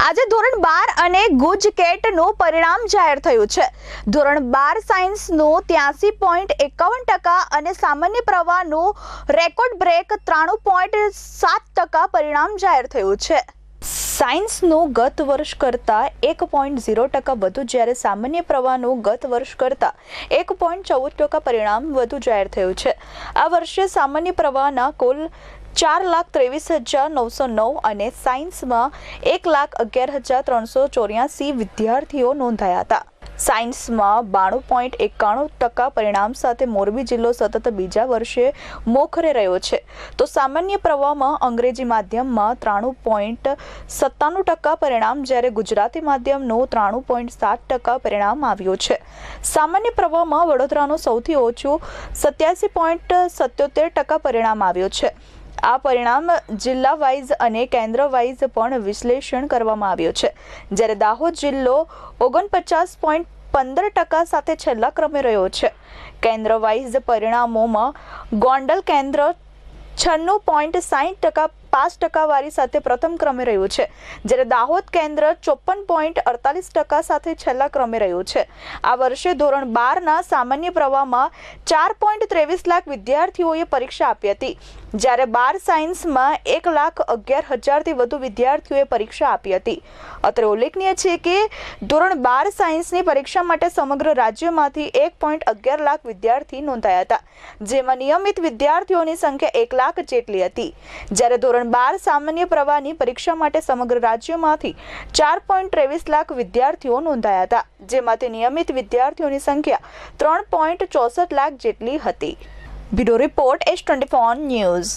આજે ધોરણ 12 અને ગુજ કેટનું પરિણામ જાહેર થયું છે। ધોરણ 12 સાયન્સનું 83.51% અને સામાન્ય પ્રવાહનું રેકોર્ડ બ્રેક 93.7% પરિણામ જાહેર થયું છે। સાયન્સનું ગત વર્ષ કરતાં 1.0% વધુ જ્યારે સામાન્ય પ્રવાહનું ગત વર્ષ કરતાં 1.14% પરિણામ વધુ જાહેર થયું છે। આ વર્ષે સામાન્ય પ્રવાહના કુલ 4,23,909 અને સાયન્સમાં 1,11,384 વિદ્યાર્થીઓ નોંધાયા હતા। સાયન્સમાં 92.91% પરિણામ સાથે મોરબી જિલ્લો સતત બીજા વર્ષે મોખરે રહ્યો છે, તો સામાન્ય પ્રવાહમાં અંગ્રેજી માધ્યમમાં 93.97% પરિણામ જ્યારે ગુજરાતી માધ્યમનું 93.7% પરિણામ આવ્યું છે। સામાન્ય પ્રવાહમાં વડોદરાનું સૌથી ઓછું 87.77% પરિણામ આવ્યું છે। આ પરિણામ જિલ્લા વાઇઝ અને કેન્દ્ર વાઇઝ પણ વિશ્લેષણ કરવામાં આવ્યું છે, જ્યારે દાહોદ જિલ્લો 49.15% સાથે છેલ્લા ક્રમે રહ્યો છે। કેન્દ્ર વાઇઝ પરિણામોમાં ગોંડલ કેન્દ્ર 96.60% 5% વાળી સાથે પ્રથમ ક્રમે રહ્યું છે, જ્યારે દાહોદ કેન્દ્ર 54.48% સાથે છેલ્લા ક્રમે રહ્યું છે। આ વર્ષે ધોરણ 12ના સામાન્ય પ્રવાહમાં 4.23 લાખ વિદ્યાર્થીઓએ પરીક્ષા આપી હતી, જ્યારે 12 સાયન્સમાં 1,11,000થી વધુ વિદ્યાર્થીઓએ પરીક્ષા આપી હતી। અત્રે ઉલ્લેખનીય છે કે ધોરણ 12 સાયન્સની પરીક્ષા માટે સમગ્ર રાજ્યમાંથી 1.11 લાખ વિદ્યાર્થી નોંધાયા હતા, જેમાં નિયમિત વિદ્યાર્થીઓની સંખ્યા 1 લાખ જેટલી હતી, જ્યારે ધોરણ 12 સામાન્ય પ્રવાહની પરીક્ષા માટે સમગ્ર રાજ્યમાંથી 4.23 લાખ વિદ્યાર્થીઓ નોંધાયા હતા, જેમાંથી નિયમિત વિદ્યાર્થીઓની સંખ્યા 3.64 લાખ જેટલી હતી। Bureau report H24 news.